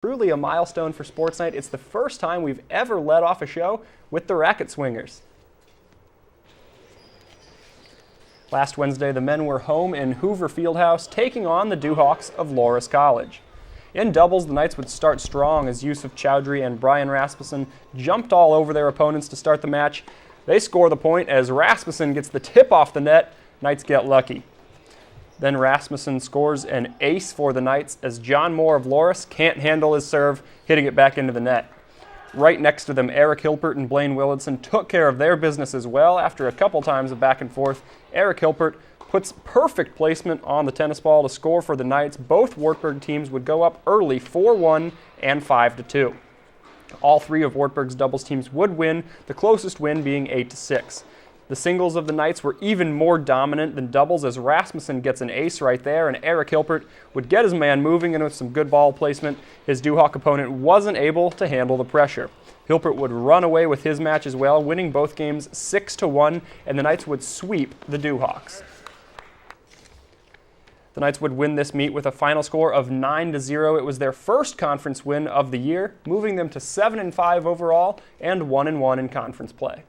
Truly a milestone for Sports Night. It's the first time we've ever led off a show with the Racket Swingers. Last Wednesday, the men were home in Hoover Fieldhouse, taking on the Dewhawks of Loras College. In doubles, the Knights would start strong as Yusuf Chowdhury and Brian Rasmussen jumped all over their opponents to start the match. They score the point as Rasmussen gets the tip off the net. Knights get lucky. Then Rasmussen scores an ace for the Knights as John Moore of Loras can't handle his serve, hitting it back into the net. Right next to them, Eric Hilpert and Blaine Willitson took care of their business as well. After a couple times of back and forth, Eric Hilpert puts perfect placement on the tennis ball to score for the Knights. Both Wartburg teams would go up early 4-1 and 5-2. All three of Wartburg's doubles teams would win, the closest win being 8-6. The singles of the Knights were even more dominant than doubles as Rasmussen gets an ace right there, and Eric Hilpert would get his man moving and with some good ball placement. His Dewhawk opponent wasn't able to handle the pressure. Hilpert would run away with his match as well, winning both games 6-1, and the Knights would sweep the Dewhawks. The Knights would win this meet with a final score of 9-0. It was their first conference win of the year, moving them to 7-5 overall and 1-1 in conference play.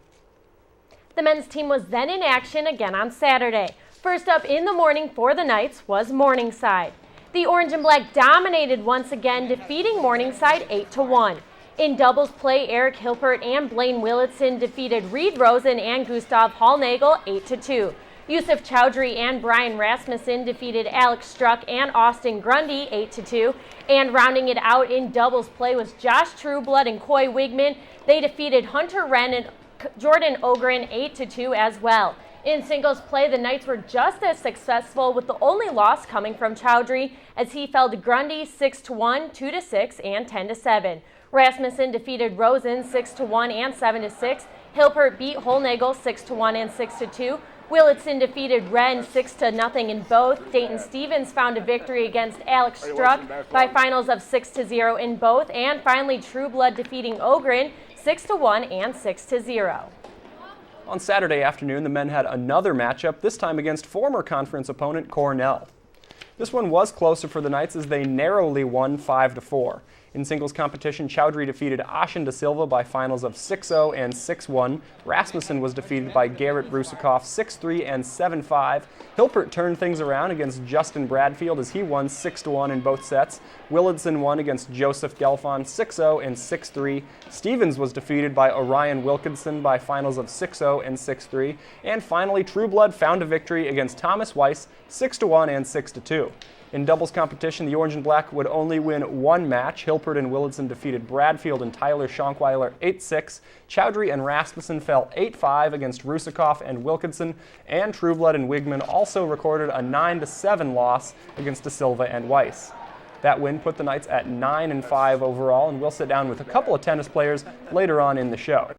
The men's team was then in action again on Saturday. First up in the morning for the Knights was Morningside. The Orange and Black dominated once again, defeating Morningside 8-1. In doubles play, Eric Hilpert and Blaine Willitson defeated Reed Rosen and Gustav Hallnagel 8-2. Yusuf Chowdhury and Brian Rasmussen defeated Alex Struck and Austin Grundy 8-2. And rounding it out in doubles play was Josh Trueblood and Coy Wigman. They defeated Hunter Wren and Jordan Ogren 8-2 as well. In singles play, the Knights were just as successful, with the only loss coming from Chowdhury as he fell to Grundy 6-1, 2-6, and 10-7. Rasmussen defeated Rosen 6-1 and 7-6. Hilpert beat Hallnagel 6-1 and 6-2. Willitson defeated Wren 6-0 in both. Dayton Stevens found a victory against Alex Struck by finals of 6-0 in both. And finally, Trueblood defeating Ogren 6-1 and 6-0. On Saturday afternoon, the men had another matchup, this time against former conference opponent Cornell. This one was closer for the Knights as they narrowly won 5-4. In singles competition, Chowdhury defeated Ashen Da Silva by finals of 6-0 and 6-1. Rasmussen was defeated by Garrett Rusikoff 6-3 and 7-5. Hilpert turned things around against Justin Bradfield as he won 6-1 in both sets. Willitson won against Joseph Gelfon 6-0 and 6-3. Stevens was defeated by Orion Wilkinson by finals of 6-0 and 6-3. And finally, Trueblood found a victory against Thomas Weiss 6-1 and 6-2. In doubles competition, the Orange and Black would only win one match. Hilpert and Willitson defeated Bradfield and Tyler Schonkweiler 8-6. Chowdhury and Rasmussen fell 8-5 against Rusikoff and Wilkinson. And Trueblood and Wigman also recorded a 9-7 loss against Da Silva and Weiss. That win put the Knights at 9-5 overall, and we'll sit down with a couple of tennis players later on in the show.